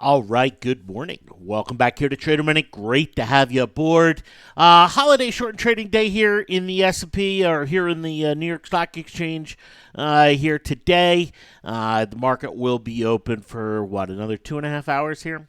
All right, good morning. Welcome back here to Trader Minute. Great to have you aboard. Holiday short trading day here in the S&P or here in the New York Stock Exchange here today. The market will be open for, another 2.5 hours here.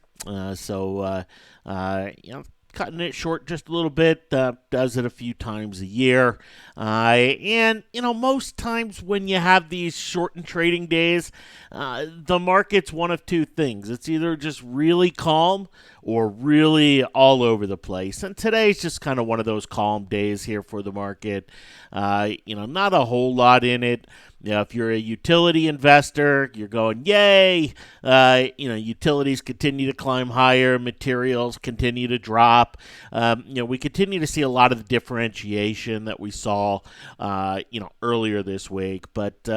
Cutting it short just a little bit, does it a few times a year. Most times when you have these shortened trading days, the market's one of two things. It's either just really calm or really all over the place. And today's just kind of one of those calm days here for the market. Not a whole lot in it. If you're a utility investor, you're going, yay. Utilities continue to climb higher. Materials continue to drop. We continue to see a lot of the differentiation that we saw, earlier this week. But,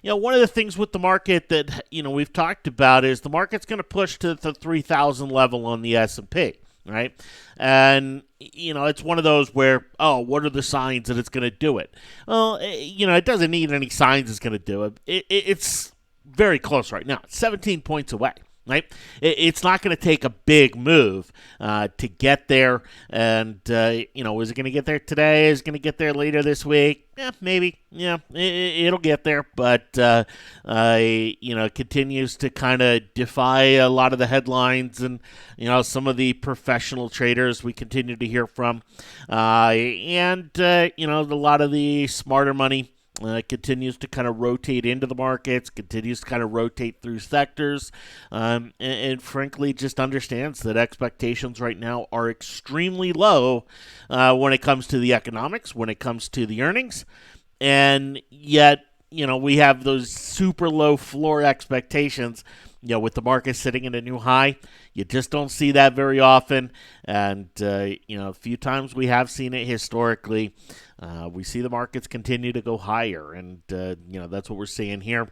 one of the things with the market that, we've talked about is the market's going to push to the 3,000 level on the S&P. Right. And, it's one of those where, what are the signs that it's going to do it? Well, it doesn't need any signs it's going to do it. It's very close right now. It's 17 points away. Right? It's not going to take a big move to get there. And, is it going to get there today? Is it going to get there later this week? Yeah, maybe. Yeah, it'll get there. But, continues to kind of defy a lot of the headlines and, some of the professional traders we continue to hear from. A lot of the smarter money continues to kind of rotate into the markets, continues to kind of rotate through sectors, and frankly just understands that expectations right now are extremely low when it comes to the economics, when it comes to the earnings, and yet, we have those super low floor expectations, with the market sitting at a new high. You just don't see that very often, and, a few times we have seen it historically. We see the markets continue to go higher, and, that's what we're seeing here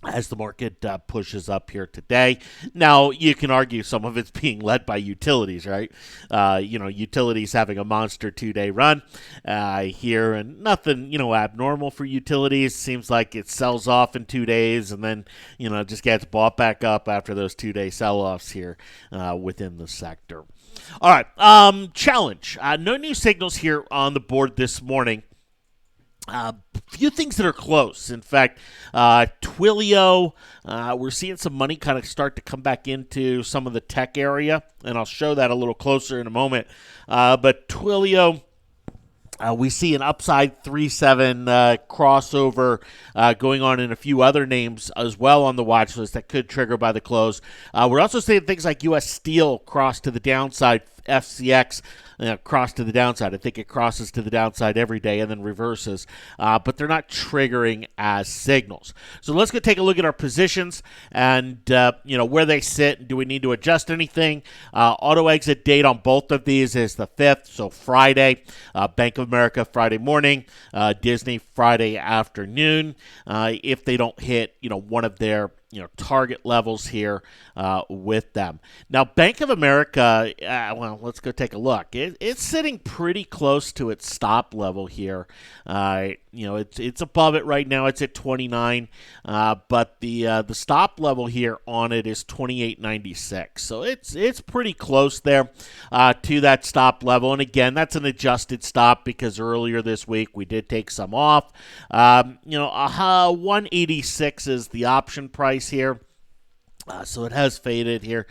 as the market pushes up here today. Now, you can argue some of it's being led by utilities, right? Utilities having a monster 2-day run here, and nothing, abnormal for utilities. Seems like it sells off in 2 days and then, just gets bought back up after those 2-day sell-offs here within the sector. All right, challenge. No new signals here on the board this morning. Few things that are close. In fact, Twilio, we're seeing some money kind of start to come back into some of the tech area, and I'll show that a little closer in a moment. But Twilio, we see an upside 3-7 crossover going on in a few other names as well on the watch list that could trigger by the close. We're also seeing things like U.S. Steel cross to the downside, FCX cross to the downside. I think it crosses to the downside every day and then reverses, but they're not triggering as signals. So let's go take a look at our positions and where they sit. Do we need to adjust anything? Auto exit date on both of these is the 5th, so Friday. Bank of America Friday morning, Disney Friday afternoon. If they don't hit one of their target levels here with them. Now, Bank of America, let's go take a look. It's sitting pretty close to its stop level here. It's above it right now. It's at 29, but the stop level here on it is 28.96. So it's pretty close there to that stop level. And again, that's an adjusted stop because earlier this week we did take some off. 186 is the option price here. So it has faded here,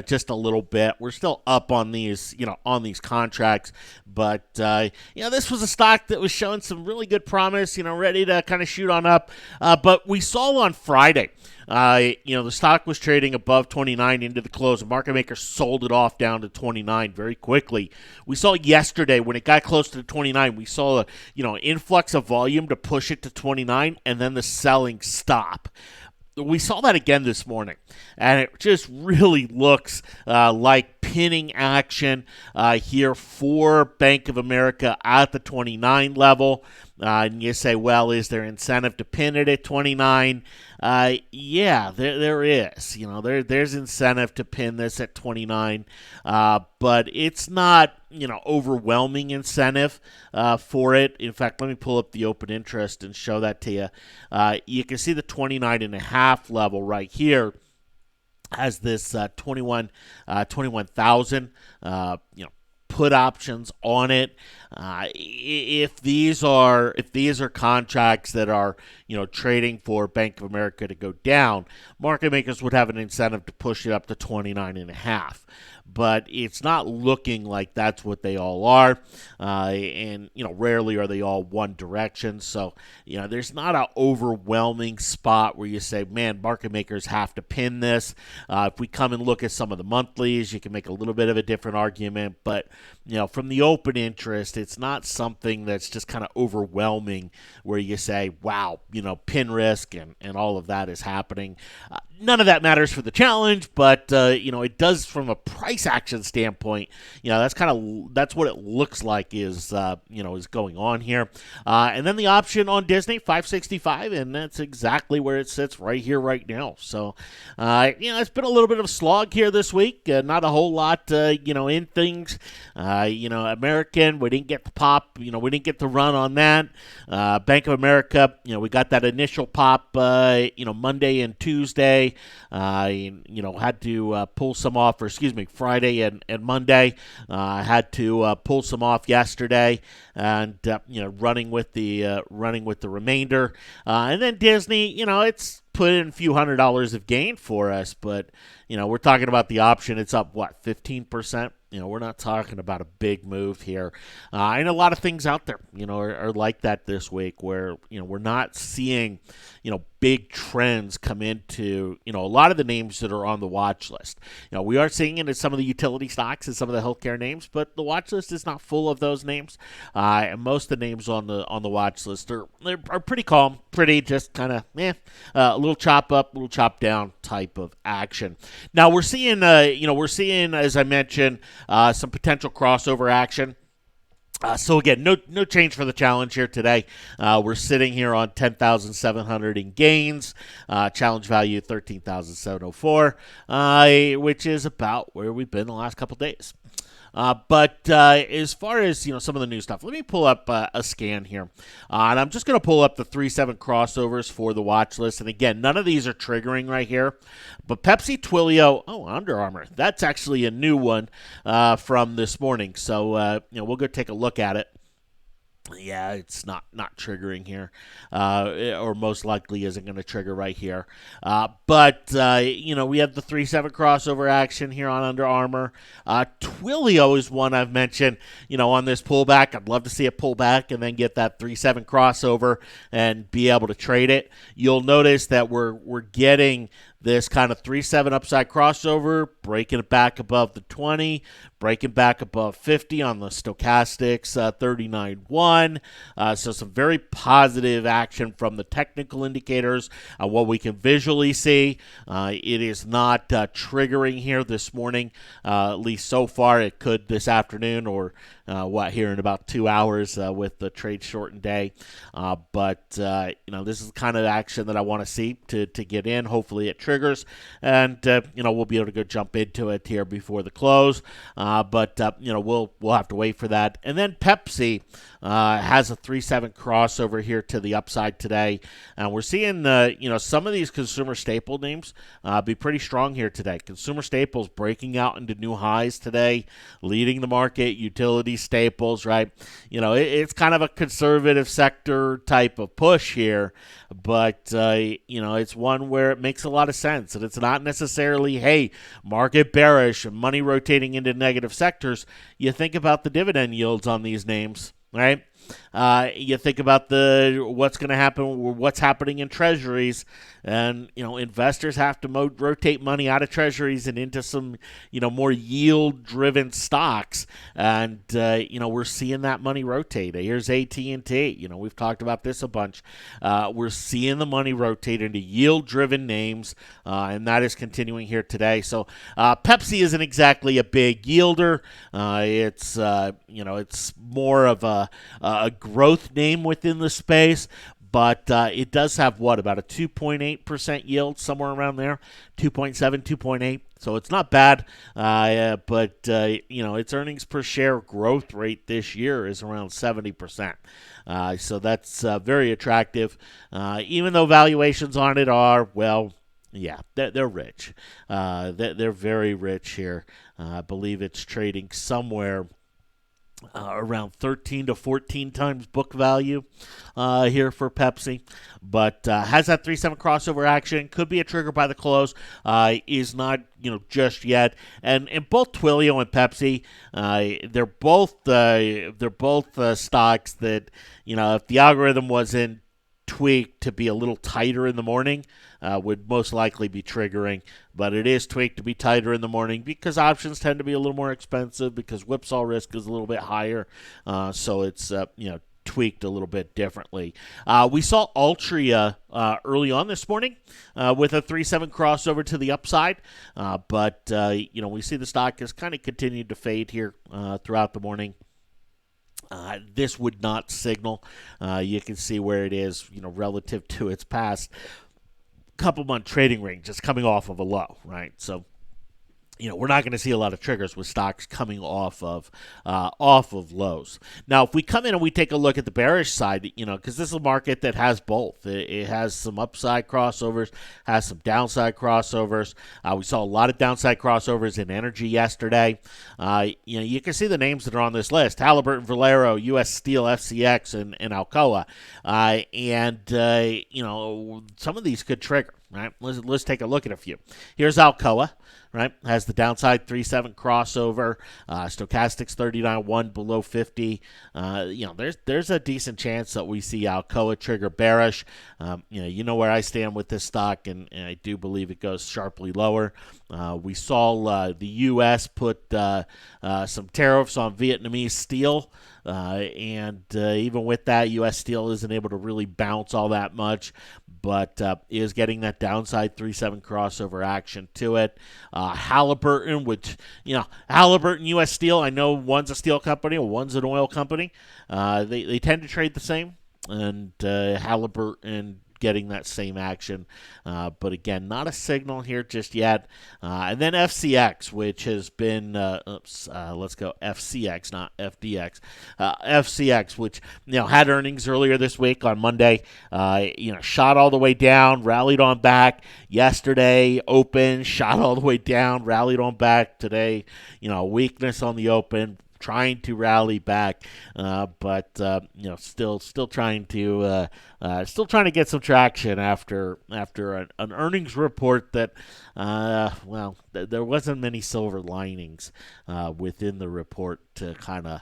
just a little bit. We're still up on these, on these contracts. But, this was a stock that was showing some really good promise, ready to kind of shoot on up. But we saw on Friday, the stock was trading above 29 into the close. The market maker sold it off down to 29 very quickly. We saw yesterday when it got close to 29, we saw an influx of volume to push it to 29 and then the selling stop. We saw that again this morning, and it just really looks like pinning action here for Bank of America at the 29 level. And you say, well, is there incentive to pin it at 29? Yeah, there is. There's incentive to pin this at 29, but it's not, overwhelming incentive for it. In fact, let me pull up the open interest and show that to you. You can see the 29.5 level right here. has this 21,000 put options on it. If these are contracts that are trading for Bank of America to go down, market makers would have an incentive to push it up to 29.5. But it's not looking like that's what they all are, and rarely are they all one direction. So there's not an overwhelming spot where you say, man, market makers have to pin this. If we come and look at some of the monthlies, you can make a little bit of a different argument, but from the open interest, it's not something that's just kind of overwhelming where you say, wow, pin risk and all of that is happening. None of that matters for the challenge, but it does from a price action standpoint. That's what it looks like is going on here. And then the option on Disney 565, and that's exactly where it sits right here, right now. So it's been a little bit of a slog here this week. Not a whole lot in things. American, we didn't get the pop. We didn't get the run on that. Bank of America, we got that initial pop. Monday and Tuesday. Had to pull some off, Friday and Monday. Had to pull some off yesterday, and running with the remainder. And then Disney, it's put in a few $100s of gain for us, but we're talking about the option. It's up 15%. We're not talking about a big move here. And a lot of things out there, are like that this week where, we're not seeing, big trends come into, a lot of the names that are on the watch list. We are seeing it in some of the utility stocks and some of the healthcare names, but the watch list is not full of those names. And most of the names on the watch list are pretty calm, pretty just kind of, a little chop up, a little chop down type of action. Now we're seeing, as I mentioned, some potential crossover action. So again, no change for the challenge here today. We're sitting here on 10,700 in gains. Challenge value 13,704, which is about where we've been the last couple days. But as far as some of the new stuff, let me pull up a scan here, and I'm just going to pull up the 3-7 crossovers for the watch list. And again, none of these are triggering right here, but Pepsi, Twilio, Under Armour, that's actually a new one from this morning. So we'll go take a look at it. Yeah, it's not triggering here, or most likely isn't going to trigger right here. But we have the 3-7 crossover action here on Under Armour. Twilio is one I've mentioned, on this pullback. I'd love to see it pull back and then get that 3-7 crossover and be able to trade it. You'll notice that we're getting this kind of 3-7 upside crossover, breaking it back above the 20, breaking back above 50 on the stochastics, 39.1. So some very positive action from the technical indicators. What we can visually see, it is not triggering here this morning, at least so far. It could this afternoon or here in about 2 hours with the trade shortened day. But this is the kind of action that I want to see to get in. Hopefully it triggers, and we'll be able to go jump into it here before the close. But we'll have to wait for that. And then Pepsi has a 3-7 crossover here to the upside today, and we're seeing some of these consumer staple names be pretty strong here today. Consumer staples breaking out into new highs today, leading the market. Utility staples, right? It's kind of a conservative sector type of push here, but it's one where it makes a lot of sense, and it's not necessarily, hey, market bearish and money rotating into negative sectors. You think about the dividend yields on these names, right? You think about what's going to happen, what's happening in treasuries, and investors have to rotate money out of treasuries and into some more yield-driven stocks, and we're seeing that money rotate. Here's AT&T. We've talked about this a bunch. We're seeing the money rotate into yield-driven names, and that is continuing here today. So Pepsi isn't exactly a big yielder. It's more of a growth name within the space, but it does have about a 2.8% yield, somewhere around there, 2.7, 2.8. So it's not bad, but its earnings per share growth rate this year is around 70%. So that's very attractive, even though valuations on it are, Yeah, they're rich. They're very rich here. I believe it's trading somewhere around 13 to 14 times book value here for Pepsi, but has that 3-7 crossover action. Could be a trigger by the close. Is not just yet. And both Twilio and Pepsi, they're both stocks that if the algorithm wasn't tweaked to be a little tighter in the morning, would most likely be triggering. But it is tweaked to be tighter in the morning because options tend to be a little more expensive because whipsaw risk is a little bit higher. So it's tweaked a little bit differently. We saw Altria early on this morning with a 3-7 crossover to the upside, but we see the stock has kind of continued to fade here throughout the morning. This would not signal. You can see where it is, relative to its past couple month trading range. It's coming off of a low, right? So we're not going to see a lot of triggers with stocks coming off of lows. Now, if we come in and we take a look at the bearish side, because this is a market that has both. It has some upside crossovers, has some downside crossovers. We saw a lot of downside crossovers in energy yesterday. You can see the names that are on this list: Halliburton, Valero, U.S. Steel, FCX, and Alcoa. Some of these could trigger. Right, let's take a look at a few. Here's Alcoa, right? Has the downside 3-7 crossover. Stochastics 39.1 below 50. There's a decent chance that we see Alcoa trigger bearish. Where I stand with this stock, and I do believe it goes sharply lower. We saw the U.S. put some tariffs on Vietnamese steel. Even with that, U.S. Steel isn't able to really bounce all that much, but is getting that downside 3-7 crossover action to it. Halliburton, Halliburton, U.S. Steel, I know one's a steel company, one's an oil company. They tend to trade the same, and Halliburton getting that same action. But again, not a signal here just yet. And then FCX, which has been, let's go FCX, not FDX. FCX, which, had earnings earlier this week on Monday, shot all the way down, rallied on back. Yesterday, open, shot all the way down, rallied on back. Today, weakness on the open, trying to rally back, but still trying to get some traction after an earnings report that there wasn't many silver linings within the report to kind of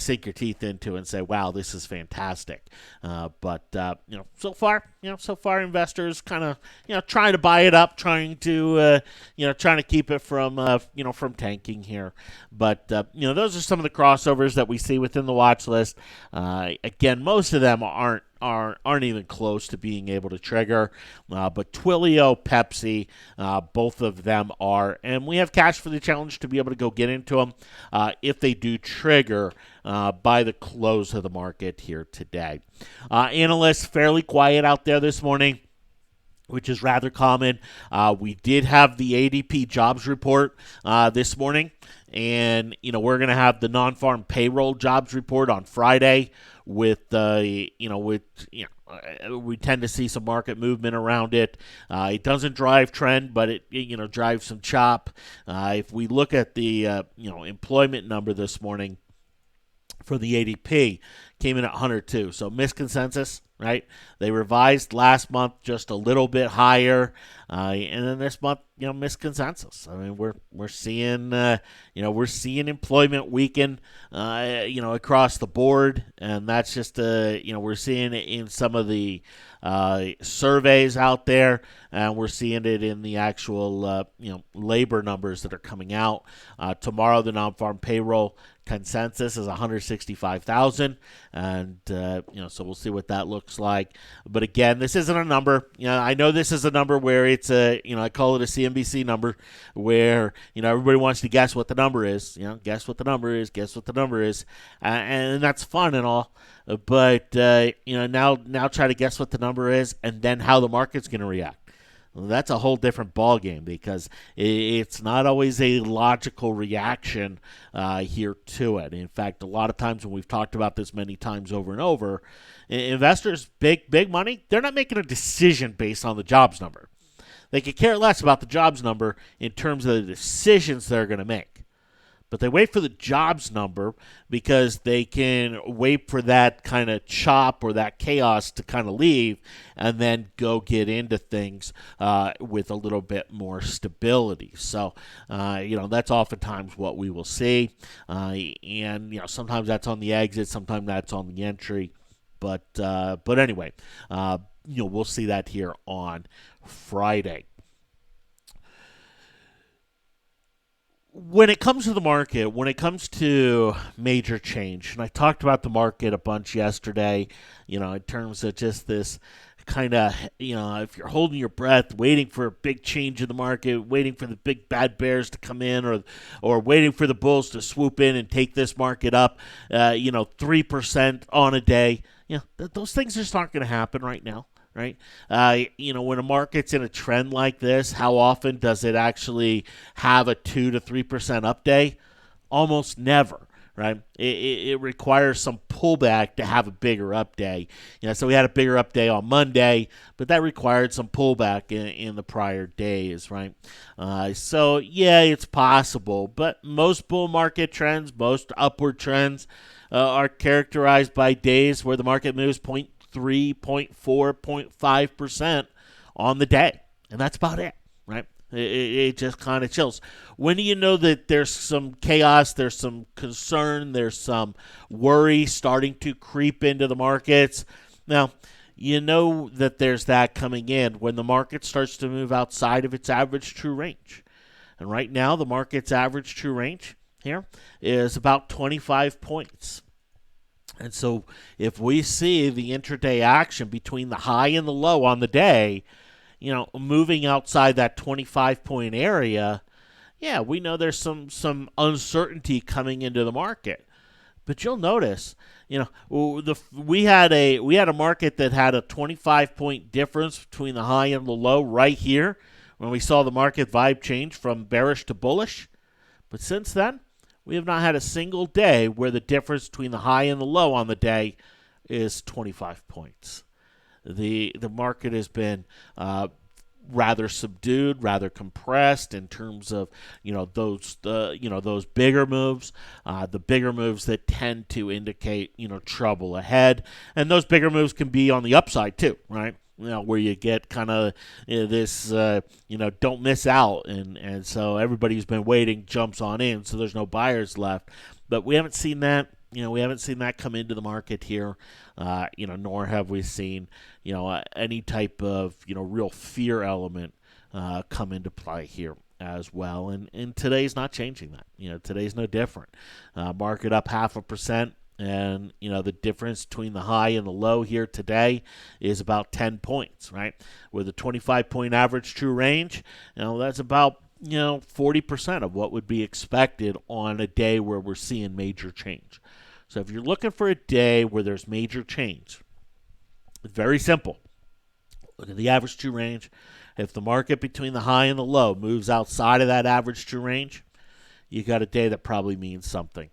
sink your teeth into and say, wow, this is fantastic. But so far investors kind of trying to buy it up, trying to keep it from tanking here. But those are some of the crossovers that we see within the watch list. Again, most of them aren't even close to being able to trigger, but Twilio, Pepsi, both of them are, and we have cash for the challenge to be able to go get into them if they do trigger by the close of the market here today. Analysts fairly quiet out there this morning, which is rather common. We did have the ADP jobs report this morning, and we're going to have the non-farm payroll jobs report on Friday. We tend to see some market movement around it. It doesn't drive trend, but it drives some chop. If we look at the employment number this morning for the ADP, came in at 102. So missed consensus, right? They revised last month just a little bit higher, and then this month, missed consensus. I mean, we're seeing employment weaken, across the board, and that's just we're seeing it in some of the surveys out there, and we're seeing it in the actual labor numbers that are coming out. Tomorrow, the non-farm payroll consensus is 165,000, and so we'll see what that looks like. But again, this isn't a number. I know this is a number where it's I call it a CNBC number, where everybody wants to guess what the number is. Guess what the number is, and that's fun and all. But now try to guess what the number is, and then how the market's going to react. Well, that's a whole different ballgame, because it's not always a logical reaction here to it. In fact, a lot of times when we've talked about this many times over and over, investors, big money, they're not making a decision based on the jobs number. They could care less about the jobs number in terms of the decisions they're going to make. But they wait for the jobs number because they can wait for that kind of chop or that chaos to kind of leave and then go get into things with a little bit more stability. So, that's oftentimes what we will see. And sometimes that's on the exit, sometimes that's on the entry. But anyway, we'll see that here on Friday. When it comes to the market, when it comes to major change, and I talked about the market a bunch yesterday, in terms of just this kind of, if you're holding your breath, waiting for a big change in the market, waiting for the big bad bears to come in, or waiting for the bulls to swoop in and take this market up, 3% on a day, those things just aren't going to happen right now. Right? When a market's in a trend like this, how often does it actually have a 2 to 3% up day? Almost never, right? It requires some pullback to have a bigger up day. So we had a bigger up day on Monday, but that required some pullback in the prior days, right? So it's possible, but most bull market trends, most upward trends are characterized by days where the market moves 0.3, 0.4, 0.5% on the day. And that's about it, right? It just kind of chills. When do you know that there's some chaos, there's some concern, there's some worry starting to creep into the markets? Now, you know that there's that coming in when the market starts to move outside of its average true range. And right now, the market's average true range here is about 25 points. And so if we see the intraday action between the high and the low on the day, moving outside that 25-point area, we know there's some uncertainty coming into the market. But you'll notice, we had a market that had a 25-point difference between the high and the low right here when we saw the market vibe change from bearish to bullish. But since then, we have not had a single day where the difference between the high and the low on the day is 25 points. The market has been rather subdued, rather compressed in terms of those bigger moves, the bigger moves that tend to indicate trouble ahead, and those bigger moves can be on the upside too, right? Where you get kind of this, don't miss out. And so everybody who's been waiting jumps on in, so there's no buyers left. But we haven't seen that. We haven't seen that come into the market here, nor have we seen, any type of, real fear element come into play here as well. And today's not changing that. Today's no different. Market up 0.5%. And, the difference between the high and the low here today is about 10 points, right? With a 25-point average true range, that's about, 40% of what would be expected on a day where we're seeing major change. So if you're looking for a day where there's major change, it's very simple. Look at the average true range. If the market between the high and the low moves outside of that average true range, you got a day that probably means something.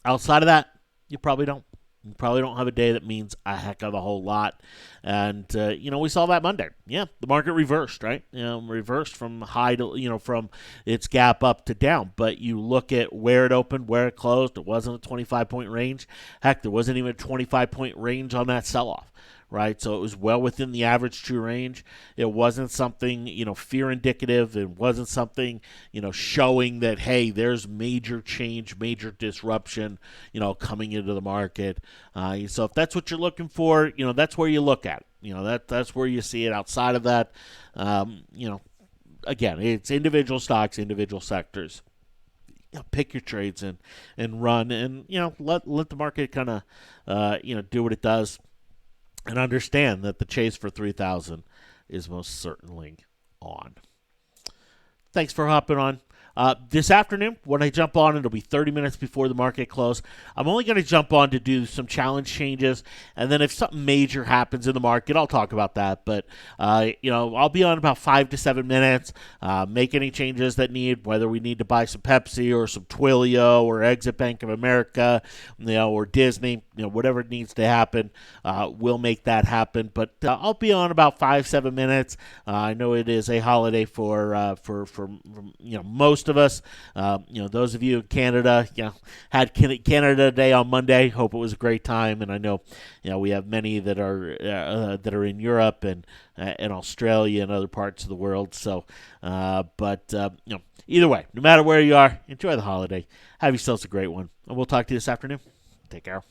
Outside of that, you probably don't. You probably don't have a day that means a heck of a whole lot. And, we saw that Monday. Yeah, the market reversed, right? Reversed from high to, from its gap up to down. But you look at where it opened, where it closed, it wasn't a 25-point range. Heck, there wasn't even a 25-point range on that sell-off. Right, so it was well within the average true range. It wasn't something, fear indicative. It wasn't something, showing that, hey, there's major change, major disruption, coming into the market. So if that's what you're looking for, that's where you look at it. That's where you see it. Outside of that, again, it's individual stocks, individual sectors. Pick your trades and run, and let the market kind of do what it does. And understand that the chase for 3,000 is most certainly on. Thanks for hopping on. This afternoon, when I jump on, it'll be 30 minutes before the market close. I'm only going to jump on to do some challenge changes, and then if something major happens in the market, I'll talk about that. But, I'll be on about 5 to 7 minutes, make any changes that need, whether we need to buy some Pepsi or some Twilio or exit Bank of America, or Disney. whatever needs to happen, we'll make that happen. But I'll be on about 5-7 minutes. I know it is a holiday for most of us. Those of you in Canada, had Canada Day on Monday. Hope it was a great time, and I know we have many that are in Europe and Australia and other parts of the world. So, either way, no matter where you are, enjoy the holiday. Have yourselves a great one, and we'll talk to you this afternoon. Take care.